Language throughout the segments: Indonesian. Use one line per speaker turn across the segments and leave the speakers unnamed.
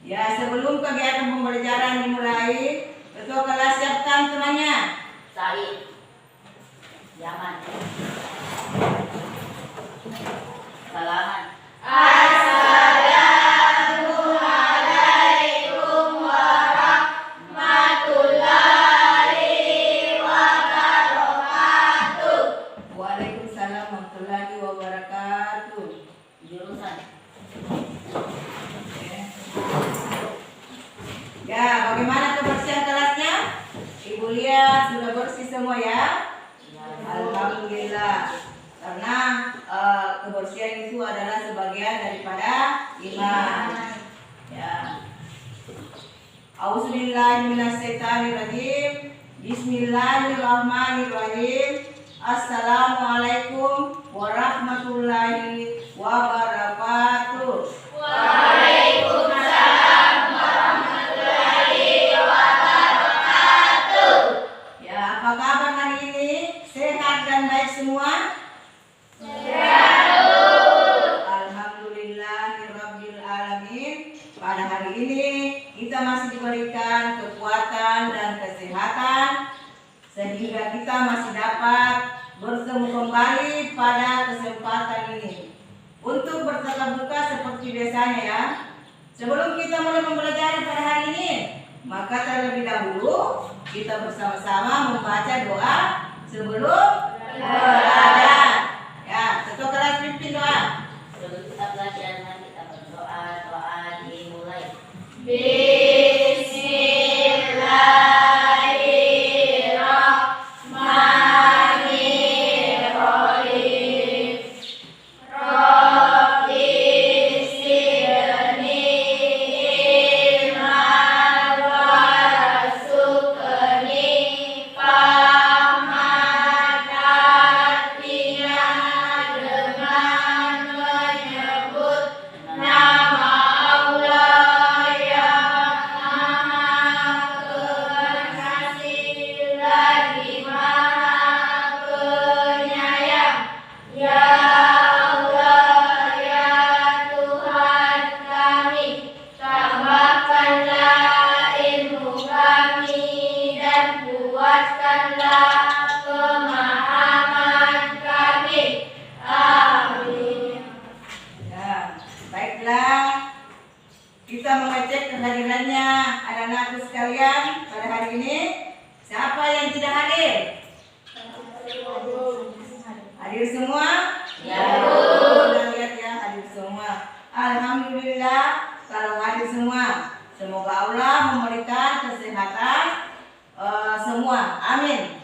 Ya, sebelum kegiatan pembelajaran dimulai, ketua kelas siapkan temannya.
Said. Yaman. Salaman. Assalamualaikum warahmatullahi wabarakatuh.
Waalaikumsalam warahmatullahi wabarakatuh.
Jurusan.
Ya, bagaimana kebersihan kelasnya? Ibu lihat sudah bersih semua ya? Alhamdulillah. Karena kebersihan itu adalah sebagian daripada iman. Ya. Auzubillahiminasyaitonirrajim. Bismillahirrahmanirrahim. Assalamualaikum warahmatullahi wabarakatuh.
Waalaikumsalam warahmatullahi wabarakatuh.
Ya, apa kabar hari ini? Sehat dan baik semua? Alhamdulillahirabbil alamin. Pada hari ini kita masih diberikan kekuatan dan kesehatan sehingga kita masih dapat bertemu kembali pada kesempatan ini untuk bertatap muka seperti biasanya ya. Sebelum kita mulai mempelajari pada hari ini, maka terlebih dahulu kita bersama-sama membaca doa sebelum belajar. Ya, ketua kelas pimpin doa.
Sebelum kita belajar, mari kita berdoa. Doa dimulai. Bismillahirrahmanirrahim. Rabbi zidni ilman warzuqni fahman. Artinya dengan menyebut nama Allah yang Maha Pengasih lagi Maha Penyayang. Ya Allah, ya Tuhan kami, tambahkanlah ilmu kami dan kuatkanlah pemahaman kami. Amin.
Ya, baiklah. Kita mengecek kehadirannya anak-anakku sekalian pada hari ini. Siapa yang tidak hadir? Hadir semua?
Ya,
Bu. Kita lihat ya, hadir semua. Alhamdulillah kalau hadir semua. Semoga Allah memberikan kesehatan semua. Amin.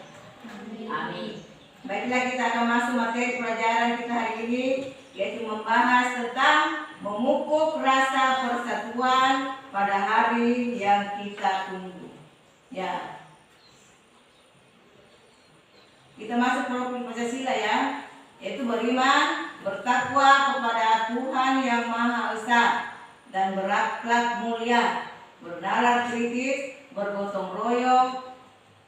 Amin.
Baiklah, kita akan masuk materi pelajaran kita hari ini, yaitu membahas tentang memupuk rasa persatuan pada hari yang kita tunggu. Ya. Kita masuk profil Pancasila ya, yaitu beriman, bertakwa kepada Tuhan yang Maha Esa dan berakhlak mulia, bernalar kritis, bergotong royong,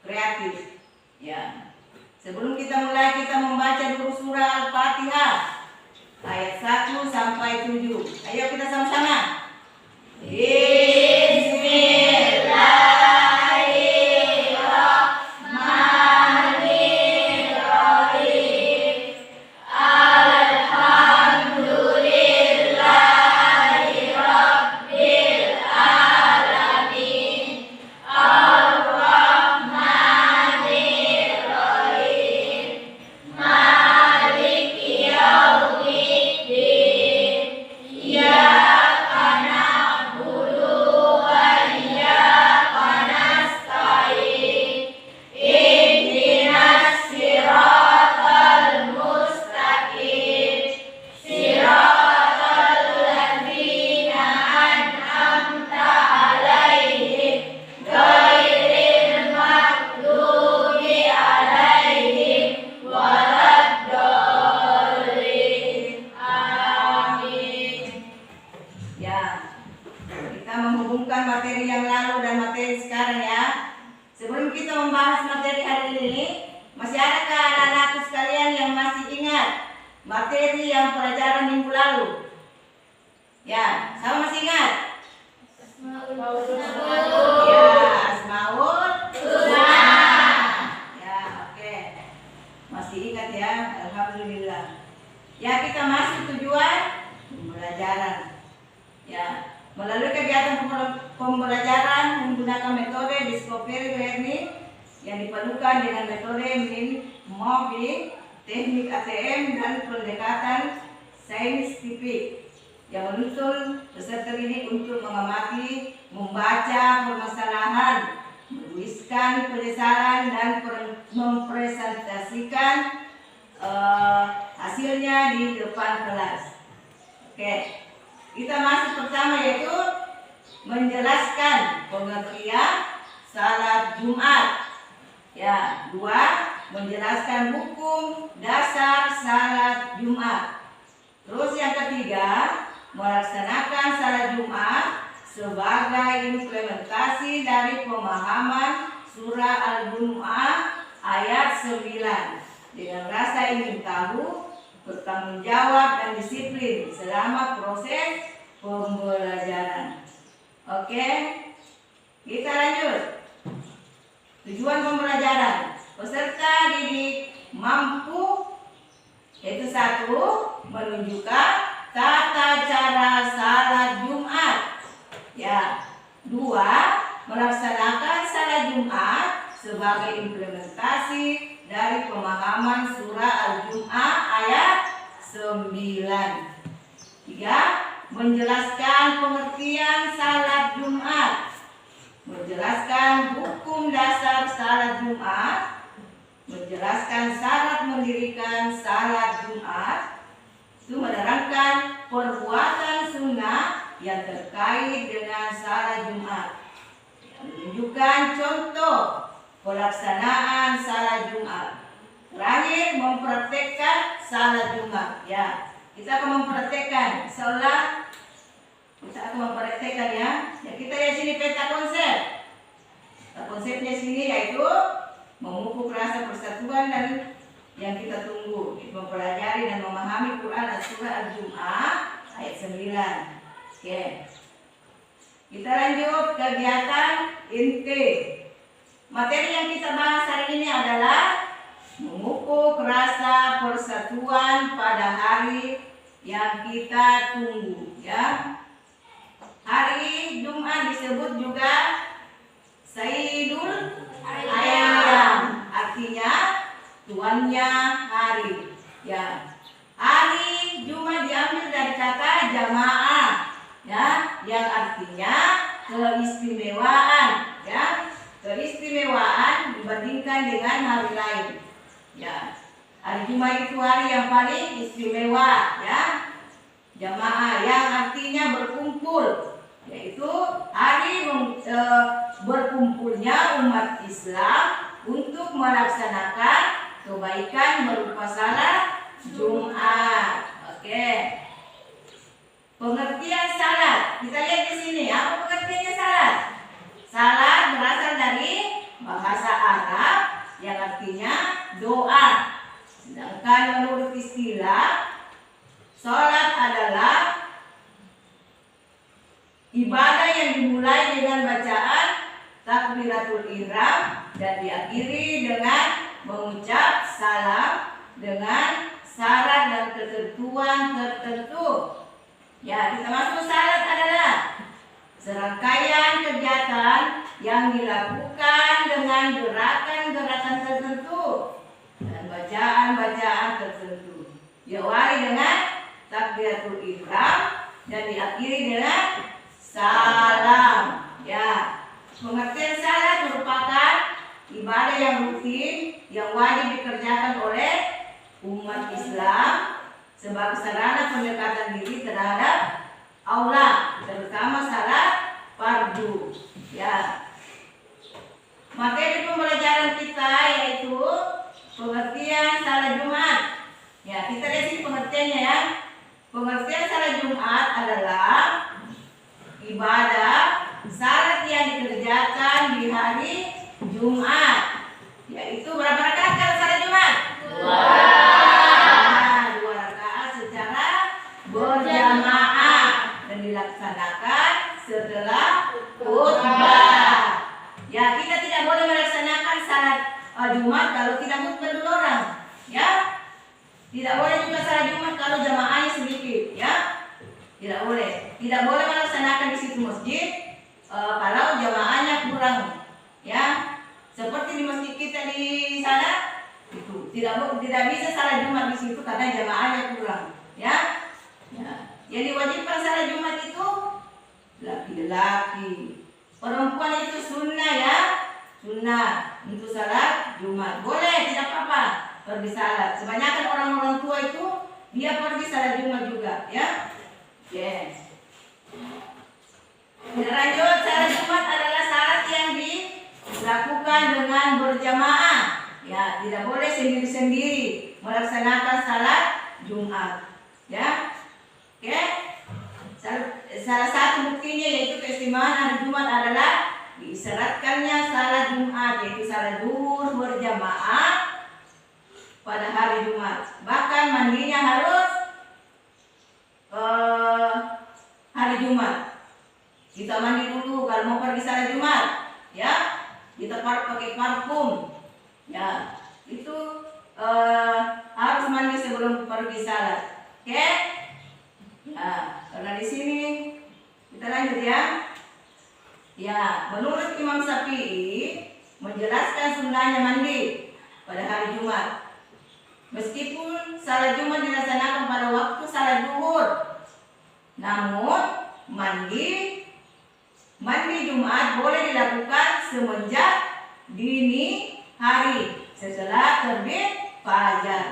kreatif. Ya. Sebelum kita mulai, kita membaca dulu surah Al-Fatihah ayat 1 sampai 7. Ayo kita sama-sama. Bismillahirrahmanirrahim. Alhamdulillahirabbil alamin. Ar-Rahmanirrahim. Maliki yaumiddin. Iyyaka na'budu wa iyyaka nasta'in. Ihdinas siratal mustaqim. Siratal ladzina an'amta 'alaihim ghairil maghdubi 'alaihim waladdallin. Amin. Ya, kita menghubungkan materi yang lalu dan materi sekarang ya. Sebelum kita membahas materi hari ini, masih adakah anak-anakku sekalian yang masih ingat materi yang pelajaran minggu lalu? Ya, sama masih ingat? Ya, Asmaul Husna. Ya, oke. Masih ingat ya? Alhamdulillah. Ya, kita masuk tujuan pembelajaran. Ya, melalui kegiatan pembelajaran menggunakan metode Discovery Learning yang dipadukan dengan metode mapping, teknik ATM dan pendekatan saintifik yang menuntun peserta didik untuk mengamati, membaca permasalahan, menuliskan penyesalan dan mempresentasikan hasilnya di depan kelas. Oke, kita masuk pertama yaitu menjelaskan pengertian salat Jumat. Ya, 2, menjelaskan hukum dasar salat Jumat. Terus yang ketiga, melaksanakan salat Jumat sebagai implementasi dari pemahaman surah Al-Jumu'ah ayat 9 dengan rasa ingin tahu, bertanggung jawab dan disiplin selama proses pembelajaran. Oke, kita lanjut. Tujuan pembelajaran, peserta didik mampu yaitu 1, menunjukkan tata cara salat Jumat. Ya, 2, melaksanakan salat Jumat sebagai implementasi dari pemahaman surah Al-Jumu'ah ayat 9. 3, menjelaskan pengertian salat Jumat, menjelaskan hukum dasar salat Jumat, menjelaskan syarat mendirikan salat Jumat, itu menerangkan perbuatan sunnah yang terkait dengan salat Jumat, menunjukkan contoh pelaksanaan salat Jumat. Terakhir, mempraktekkan salat Jumat. Ya, kita akan mempraktekkan. Insyaallah kita akan mempraktekkan ya. Ya, kita lihat sini peta konsep. Konsepnya sini yaitu memupuk rasa persatuan dan yang kita tunggu, mempelajari dan memahami Quran surah Al-Jumu'ah ayat 9. Oke. Kita lanjut kegiatan inti. Materi yang kita bahas hari ini adalah memupuk rasa persatuan pada hari yang kita tunggu ya. Hari Jumat disebut juga Sayyidul Ayyam, artinya tuannya hari ya. Hari Jumat diambil dari kata jamaah ya, yang artinya keistimewaan ya. Keistimewaan dibandingkan dengan hari lain ya. Hari Jumat itu hari yang paling istimewa ya. Jamaah yang artinya berkumpul, yaitu hari berkumpulnya umat Islam untuk melaksanakan kebaikan berupa salat Jumat. Oke. Pengertian salat. Kita lihat di sini apa pengertiannya salat. Salat berasal dari bahasa Arab yang artinya doa. Sedangkan menurut istilah, salat adalah ibadah yang dimulai dengan bacaan takbiratul ihram dan diakhiri dengan mengucap salam dengan syarat dan ketentuan tertentu. Ya, kita masuk salat adalah serangkaian kegiatan yang dilakukan dengan gerakan-gerakan tertentu dan bacaan-bacaan tertentu. Diawali dengan takbiratul ihram dan diakhiri dengan salam. Ya, pengertian salat merupakan ibadah yang rutin yang wajib dikerjakan oleh umat Islam sebagai sarana pendekatan diri terhadap Allah, terutama salat fardu. Ya. Materi pembelajaran kita yaitu pengertian salat Jumat. Ya, kita lihat sini pengertiannya ya. Pengertian salat Jumat adalah ibadah salat yang dikerjakan di hari Jumat. Yaitu berapa rakaat kalau salat Jumat? 2 rakaat secara berjamaah dan dilaksanakan setelah Jumat kalau tidak khutbah dulu orang, ya. Tidak boleh juga salat Jumat kalau jamaahnya sedikit, ya. Tidak boleh. Tidak boleh melaksanakan di situ masjid kalau jamaahnya kurang, ya. Seperti di masjid kita di sana, itu tidak bisa salat Jumat di situ karena jamaahnya kurang, ya. Ya. Yang diwajibkan salat Jumat itu laki-laki. Perempuan itu sunnah, ya. Sunnah untuk salat Jumat. Boleh, tidak apa-apa pergi salat. Kebanyakan orang-orang tua itu dia pergi salat Jumat juga, ya. Yes. Lanjut, salat Jumat adalah salat yang dilakukan dengan berjamaah. Ya, tidak boleh sendiri-sendiri melaksanakan salat Jumat. Ya. Oke. Salah satu buktinya yaitu keistimewaan hari Jumat adalah diisyaratkannya salat Jumat, yaitu salat zuhur berjamaah pada hari Jumat. Bahkan mandinya harus hari Jumat. Kita mandi dulu kalau mau pergi salat Jumat, ya. Kita pakai parfum, ya. Itu harus mandi sebelum pergi salat. Oke? Nah, karena di sini kita lanjut, ya. Ya, menurut Imam Syafi'i menjelaskan sunnahnya mandi pada hari Jumat. Meskipun salat Jumat dilaksanakan pada waktu salat zuhur, namun mandi Jumat boleh dilakukan semenjak dini hari setelah terbit fajar.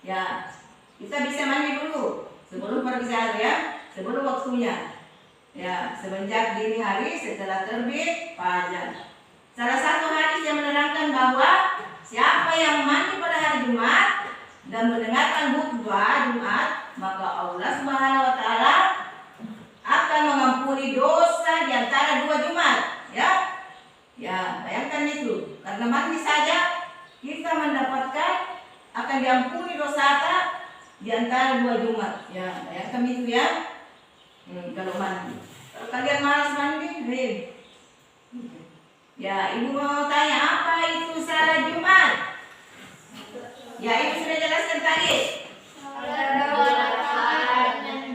Ya, kita bisa mandi dulu sebelum pergi salat, ya, sebelum waktunya. Ya, semenjak dini hari setelah terbit fajar. Salah satu hadis yang menerangkan bahwa siapa yang mandi pada hari Jumat dan mendengarkan khutbah Jumat, maka Allah Subhanahu wa taala akan mengampuni dosa di antara 2 Jumat, ya. Ya, bayangkan itu. Karena mandi saja kita mendapatkan akan diampuni dosa di antara 2 Jumat. Ya, bayangkan itu, ya. Kalau mandi. Kalau kalian malas mandi, ya, ibu mau tanya apa itu salat Jumat? Ya, ibu sudah jelaskan tadi.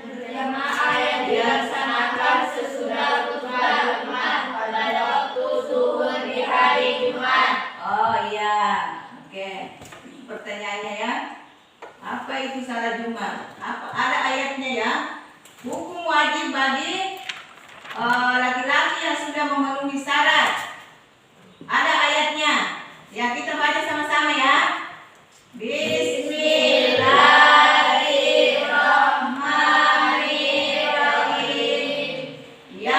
Berjamaah yang dilaksanakan sesudah khutbah Jumat pada waktu zuhur di hari Jumat.
Oh iya, oke. Pertanyaannya, ya. Apa itu salat Jumat? Ada ayatnya, ya. Hukum wajib bagi laki-laki yang sudah memenuhi syarat. Ada ayatnya. Ya, kita baca sama-sama, ya. Bismillahirrahmanirrahim. Ya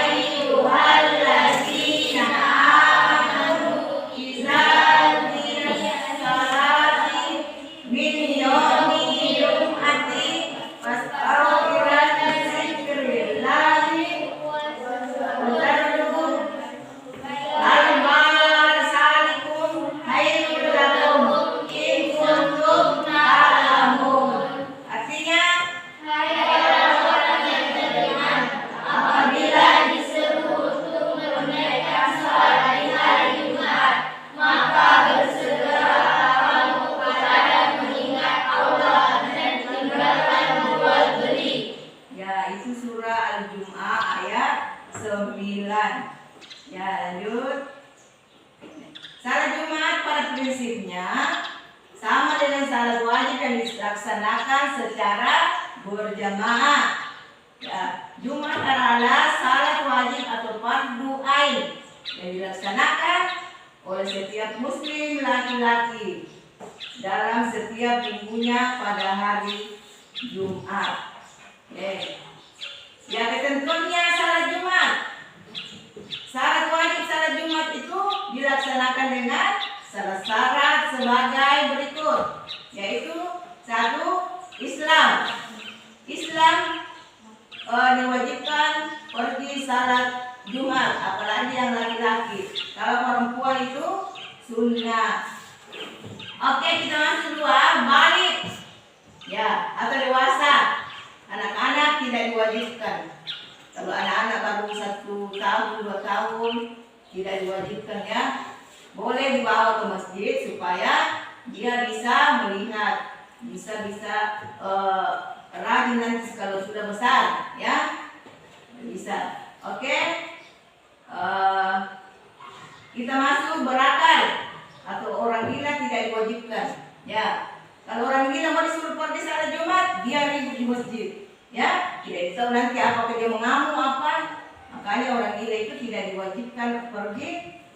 ayyuhallazina amanu idza qumtum salati min yaumil jum'ati fas'au ila dzikrillahi wa dzarru al-bal salikum khairul lakum in kuntum ta'lamun. Artinya, apabila disuruh untuk menunaikan salat di hari Jumat, maka bersegeralah kamu kepada mengingat Allah dan tinggalkan jual beli. Ya, itu surah Al-Jum'ah ayat 9. Ya, lanjut. Salat Jumat pada prinsipnya sama dengan salat wajib yang dilaksanakan secara berjamaah. Ya, Jumat adalah salat wajib atau fardu ain yang dilaksanakan oleh setiap muslim laki-laki dalam setiap minggunya pada hari Jumat. Ya, ketentuannya salat Jumat. Salat wajib salat Jumat itu dilaksanakan dengan syarat sebagai berikut, yaitu 1. Islam diwajibkan pergi salat Jumat, apalagi yang laki-laki. Kalau perempuan itu sunnah. Oke, kita masuk 2, balik. Ya, atau dewasa. Anak-anak tidak diwajibkan. Kalau anak-anak baru 1 tahun, 2 tahun tidak diwajibkan, ya. boleh dibawa ke masjid supaya dia bisa melihat, bisa rajin nanti kalau sudah besar, ya bisa. Oke. Kita masuk berakal atau orang gila tidak diwajibkan. Ya, kalau orang gila mau disuruh pergi salat Jumat, dia ribut di masjid. Ya, tidak tahu nanti apakah dia mengamuk apa. Makanya orang gila itu tidak diwajibkan pergi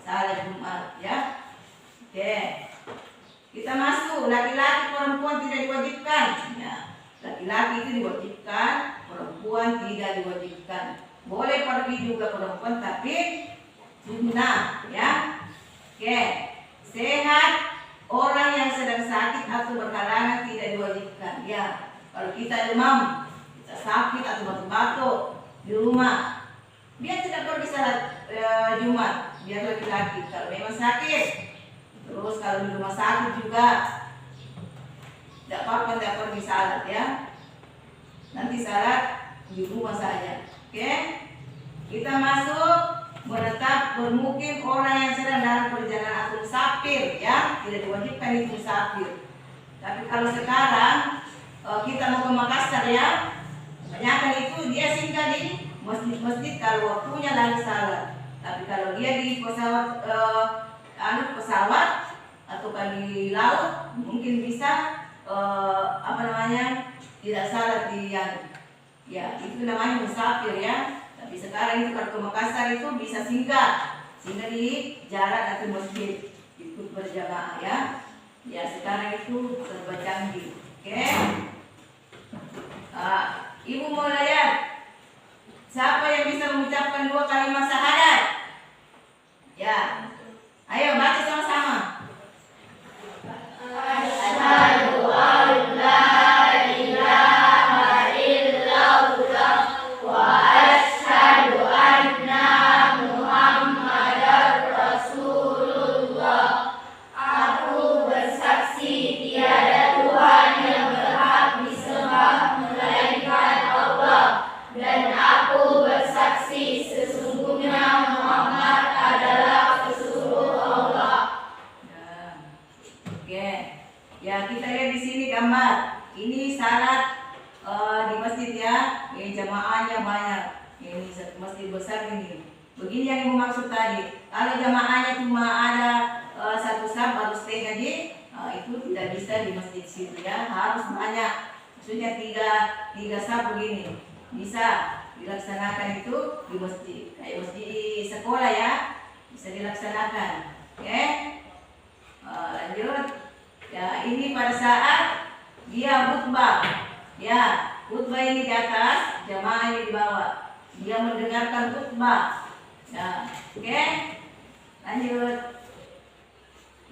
salat Jumat. Ya, oke. Kita masuk laki-laki perempuan tidak diwajibkan. Ya, laki-laki itu diwajibkan, perempuan tidak diwajibkan. Boleh pergi juga perempuan tapi sunnah, ya. Oke. Sehat, orang yang sedang sakit atau berhalangan tidak diwajibkan. Ya, kalau kita demam, kita sakit atau batuk-batuk di rumah, dia tidak pergi salat Jumat, biar laki-laki. Kalau memang sakit, terus kalau di rumah sakit juga tidak apa-apa, tidak pergi salat, ya. Nanti salat di rumah saja. Oke. Kita masuk menetap bermukim orang yang sedang dalam perjalanan atau musafir, ya, tidak diwajibkan itu musafir. Tapi kalau sekarang kita mau ke Makassar, ya, kebanyakan itu dia singgah di masjid-masjid kalau waktunya lagi salat. Tapi kalau dia di pesawat pesawat atau di laut mungkin bisa tidak salat di yang, ya, itu namanya musafir, ya. Tapi sekarang itu kalau ke Makassar itu bisa singgah di jalan atau masjid, ikut berjamaah, ya. Ya, sekarang itu serba canggih. Oke. Ibu mau lihat siapa yang bisa mengucapkan 2 kalimat syahadat? Ya. Ayo baca sama-sama.
Asyhadu an la ilaha illallah wa asyhadu anna Muhammadar Rasulullah. Aku bersaksi tiada Tuhan yang berhak disembah melainkan Allah, dan aku bersaksi sesungguhnya Muhammad adalah pesuruh Allah.
Oke. Ya, kita lihat di sini gambar. Ini salat di masjid, ya. Ini jamaahnya banyak. Ini satu masjid besar ini. Begini yang ibu maksud tadi. Kalau jamaahnya cuma ada satu saf baru setengah itu tidak bisa di masjid situ, ya. Harus banyak. Maksudnya tiga saf begini. Bisa dilaksanakan itu di masjid. Kayak masjid di sekolah, ya. Bisa dilaksanakan. Oke. Lanjut. Ya, ini pada saat dia khutbah. Ya, khutbah ini di atas, jamaah ini di bawah. Dia mendengarkan khutbah. Ya, oke. Lanjut.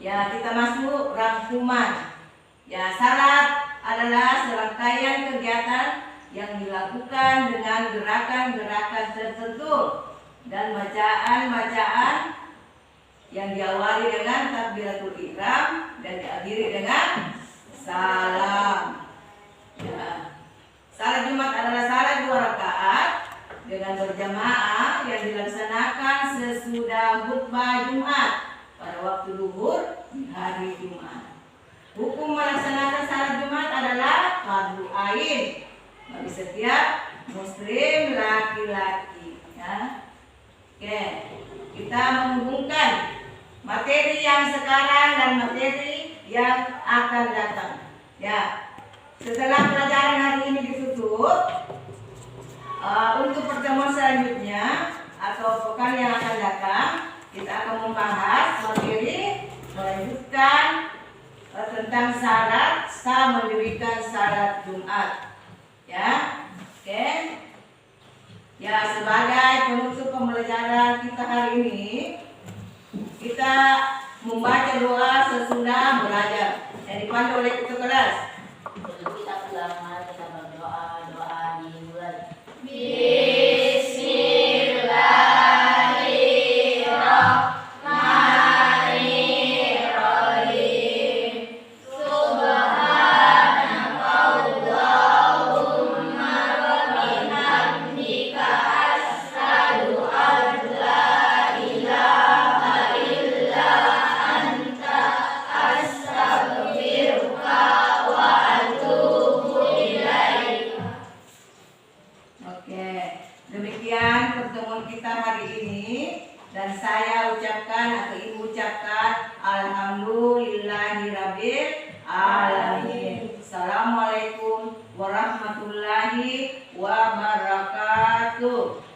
Ya, kita masuk rangkuman. Ya, salat adalah serangkaian kegiatan yang dilakukan dengan gerakan-gerakan tertentu dan bacaan-bacaan yang diawali dengan takbiratul ihram dan diakhiri dengan salam. Ya. Salat Jumat adalah salat 2 rakaat dengan berjamaah yang dilaksanakan sesudah khutbah Jumat pada waktu zuhur di hari Jumat. Hukum melaksanakan salat Jumat adalah fardu ain bagi setiap muslim laki-laki, ya. Oke, kita menghubungkan materi yang sekarang dan materi yang akan datang. Ya, setelah pelajaran hari ini ditutup, untuk pertemuan selanjutnya atau pekan yang akan datang, kita akan membahas materi melanjutkan tentang syarat sah mendirikan salat Jumat. Ya, oke. Ya, sebagai penutup pembelajaran kita hari ini, kita membaca doa sesudah belajar yang dipandu oleh ketua kelas.
Sebelum kita pulang, mari kita berdoa. Doa dimulai.
wabarakatuh.